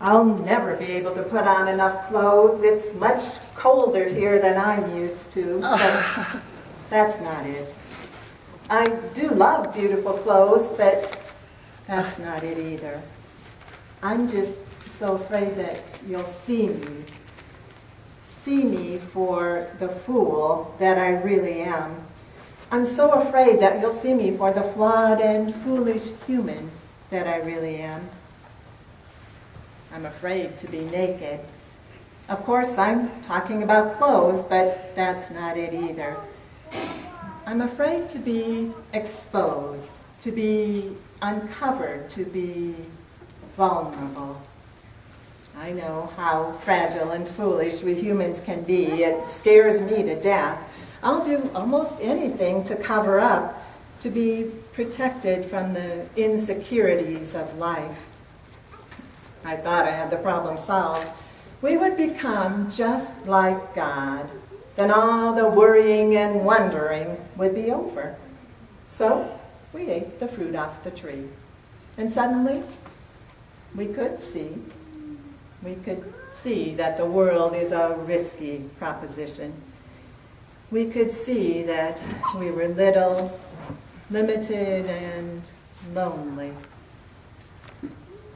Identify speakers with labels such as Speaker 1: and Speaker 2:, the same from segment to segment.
Speaker 1: I'll never be able to put on enough clothes. It's much colder here than I'm used to. But that's not it. I do love beautiful clothes, but that's not it either. I'm just so afraid that you'll see me. See me for the fool that I really am. I'm so afraid that you'll see me for the flawed and foolish human that I really am. I'm afraid to be naked. Of course, I'm talking about clothes, but that's not it either. I'm afraid to be exposed, to be uncovered, to be vulnerable. I know how fragile and foolish we humans can be. It scares me to death. I'll do almost anything to cover up, to be protected from the insecurities of life. I thought I had the problem solved. We would become just like God. Then all the worrying and wondering would be over. So we ate the fruit off the tree. And suddenly, we could see that the world is a risky proposition. We could see that we were little, limited, and lonely.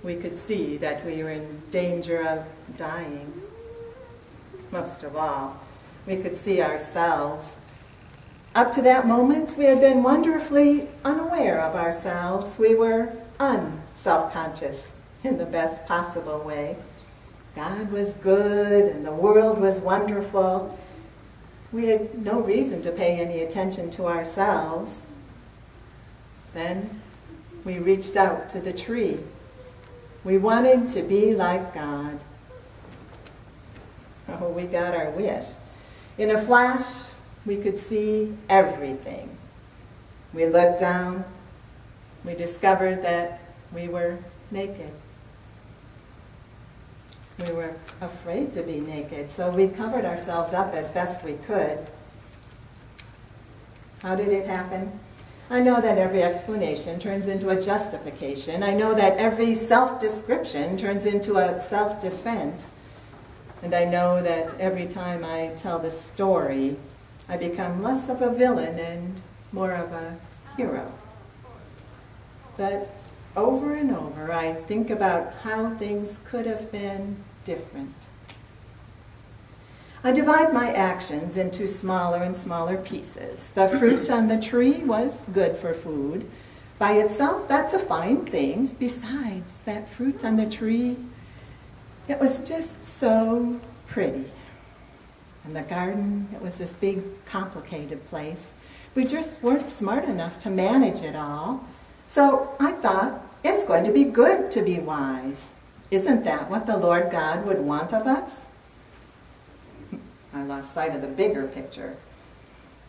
Speaker 1: We could see that we were in danger of dying. Most of all, we could see ourselves. Up to that moment, we had been wonderfully unaware of ourselves. We were unself-conscious in the best possible way. God was good and the world was wonderful. We had no reason to pay any attention to ourselves. Then we reached out to the tree. We wanted to be like God. Oh, we got our wish. In a flash, we could see everything. We looked down. We discovered that we were naked. We were afraid to be naked, so we covered ourselves up as best we could. How did it happen? I know that every explanation turns into a justification. I know that every self-description turns into a self-defense. And I know that every time I tell the story, I become less of a villain and more of a hero. But over and over, I think about how things could have been different. I divide my actions into smaller and smaller pieces. The fruit on the tree was good for food. By itself, that's a fine thing. Besides, that fruit on the tree, it was just so pretty. And the garden, it was this big, complicated place. We just weren't smart enough to manage it all. So I thought, it's going to be good to be wise. Isn't that what the Lord God would want of us? I lost sight of the bigger picture.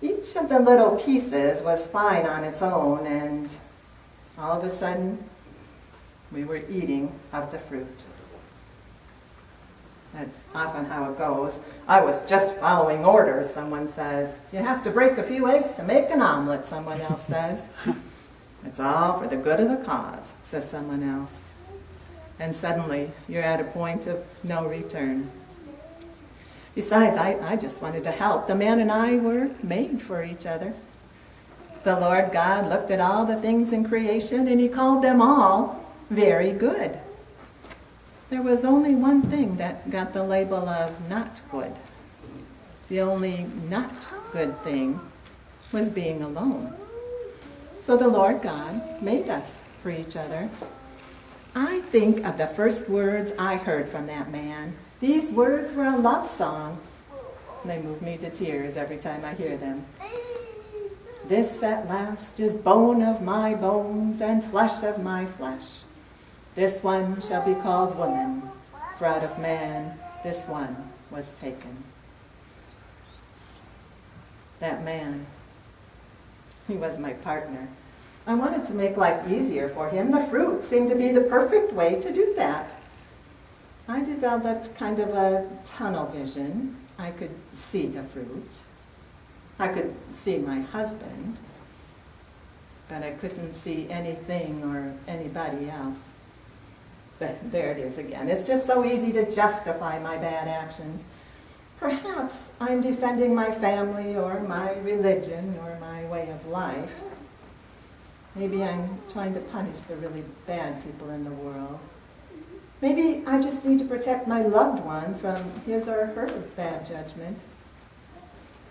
Speaker 1: Each of the little pieces was fine on its own, and all of a sudden, we were eating of the fruit. That's often how it goes. I was just following orders, someone says. You have to break a few eggs to make an omelet, someone else says. It's all for the good of the cause, says someone else. And suddenly, you're at a point of no return. Besides, I just wanted to help. The man and I were made for each other. The Lord God looked at all the things in creation, and he called them all very good. There was only one thing that got the label of not good. The only not good thing was being alone. So the Lord God made us for each other. I think of the first words I heard from that man. These words were a love song. They move me to tears every time I hear them. This at last is bone of my bones and flesh of my flesh. This one shall be called woman, for out of man this one was taken. That man, he was my partner. I wanted to make life easier for him. The fruit seemed to be the perfect way to do that. I developed kind of a tunnel vision. I could see the fruit. I could see my husband, but I couldn't see anything or anybody else. But there it is again. It's just so easy to justify my bad actions. Perhaps I'm defending my family or my religion or my way of life. Maybe I'm trying to punish the really bad people in the world. Maybe I just need to protect my loved one from his or her bad judgment.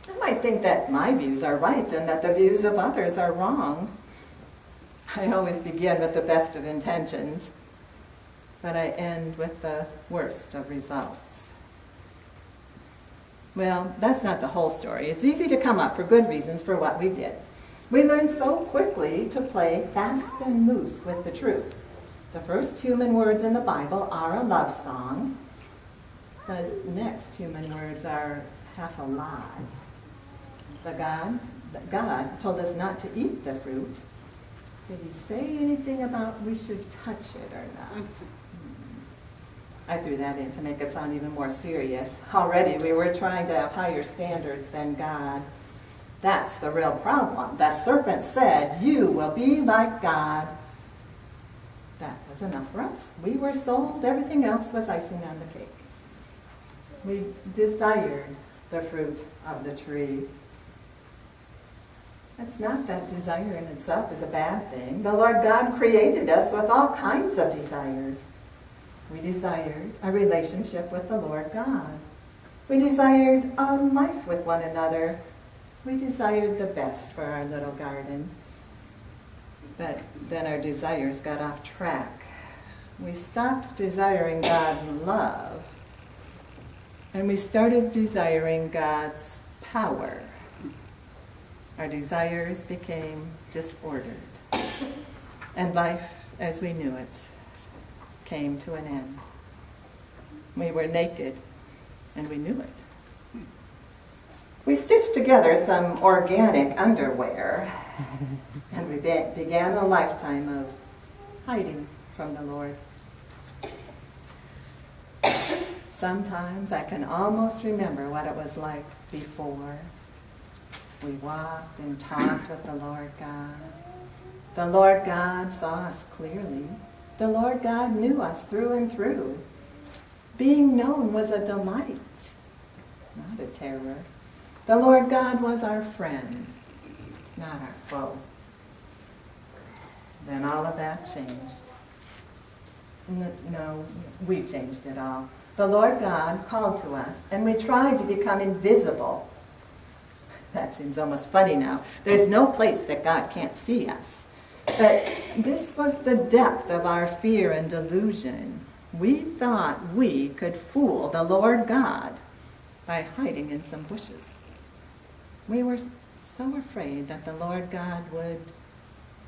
Speaker 1: I might think that my views are right and that the views of others are wrong. I always begin with the best of intentions, but I end with the worst of results. Well, that's not the whole story. It's easy to come up for good reasons for what we did. We learned so quickly to play fast and loose with the truth. The first human words in the Bible are a love song. The next human words are half a lie. God told us not to eat the fruit. Did he say anything about we should touch it or not? I threw that in to make it sound even more serious. Already we were trying to have higher standards than God. That's the real problem. The serpent said, "You will be like God." That was enough for us. We were sold. Everything else was icing on the cake. We desired the fruit of the tree. It's not that desire in itself is a bad thing. The Lord God created us with all kinds of desires. We desired a relationship with the Lord God. We desired a life with one another. We desired the best for our little garden. But then our desires got off track. We stopped desiring God's love, and we started desiring God's power. Our desires became disordered, and life as we knew it came to an end. We were naked, and we knew it. We stitched together some organic underwear, and we began a lifetime of hiding from the Lord. Sometimes I can almost remember what it was like before. We walked and talked with the Lord God. The Lord God saw us clearly. The Lord God knew us through and through. Being known was a delight, not a terror. The Lord God was our friend, not our foe. Then all of that changed. No, we changed it all. The Lord God called to us, and we tried to become invisible. That seems almost funny now. There's no place that God can't see us. But this was the depth of our fear and delusion. We thought we could fool the Lord God by hiding in some bushes. We were so afraid that the Lord God would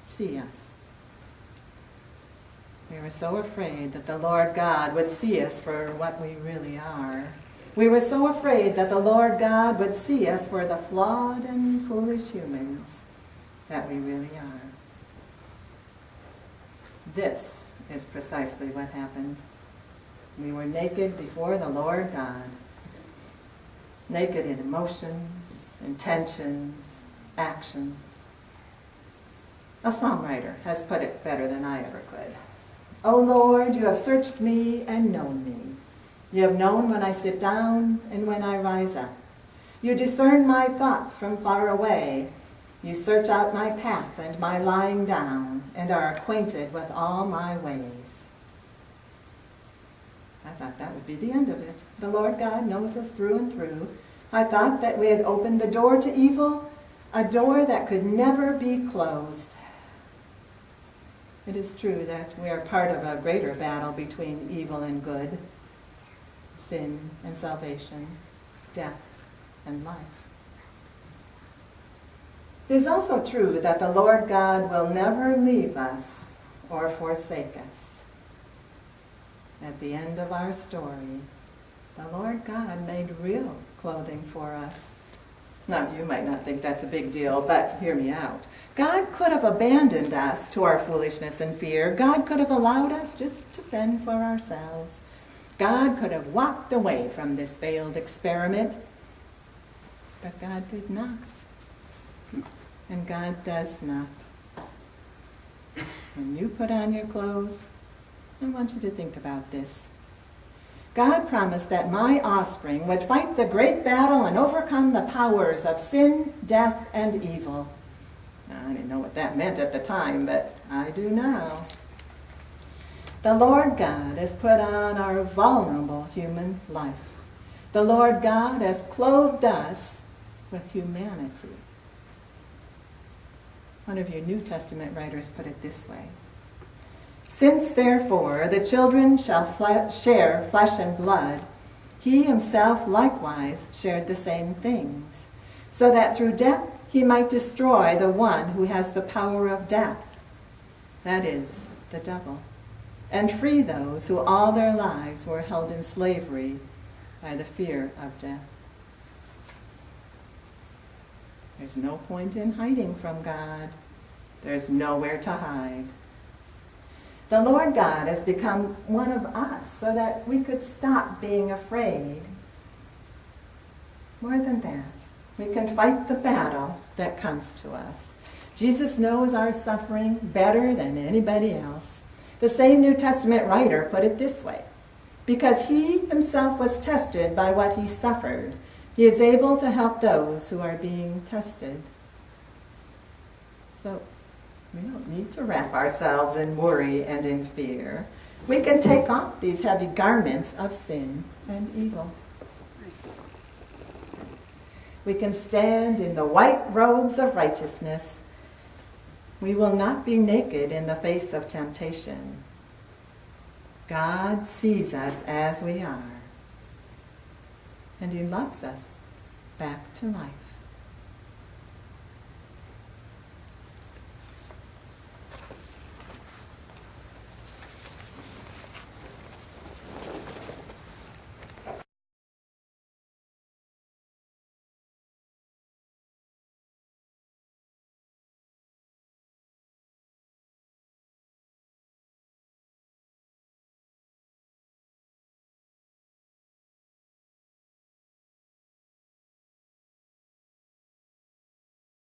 Speaker 1: see us. We were so afraid that the Lord God would see us for what we really are. We were so afraid that the Lord God would see us for the flawed and foolish humans that we really are. This is precisely what happened. We were naked before the Lord God. Naked in emotions, intentions, actions. A songwriter has put it better than I ever could. "O Lord, you have searched me and known me. You have known when I sit down and when I rise up. You discern my thoughts from far away. You search out my path and my lying down, and are acquainted with all my ways." I thought that would be the end of it. The Lord God knows us through and through. I thought that we had opened the door to evil, a door that could never be closed. It is true that we are part of a greater battle between evil and good, sin and salvation, death and life. It is also true that the Lord God will never leave us or forsake us. At the end of our story, the Lord God made real clothing for us. Now, you might not think that's a big deal, but hear me out. God could have abandoned us to our foolishness and fear. God could have allowed us just to fend for ourselves. God could have walked away from this failed experiment, but God did not. And God does not. When you put on your clothes, I want you to think about this. God promised that my offspring would fight the great battle and overcome the powers of sin, death, and evil. Now, I didn't know what that meant at the time, but I do now. The Lord God has put on our vulnerable human life. The Lord God has clothed us with humanity. One of your New Testament writers put it this way. Since, therefore, the children shall share flesh and blood, he himself likewise shared the same things, so that through death he might destroy the one who has the power of death, that is, the devil, and free those who all their lives were held in slavery by the fear of death. There's no point in hiding from God. There's nowhere to hide. The Lord God has become one of us so that we could stop being afraid. More than that, we can fight the battle that comes to us. Jesus knows our suffering better than anybody else. The same New Testament writer put it this way. Because he himself was tested by what he suffered, he is able to help those who are being tested. So, we don't need to wrap ourselves in worry and in fear. We can take off these heavy garments of sin and evil. We can stand in the white robes of righteousness. We will not be naked in the face of temptation. God sees us as we are, and he loves us back to life.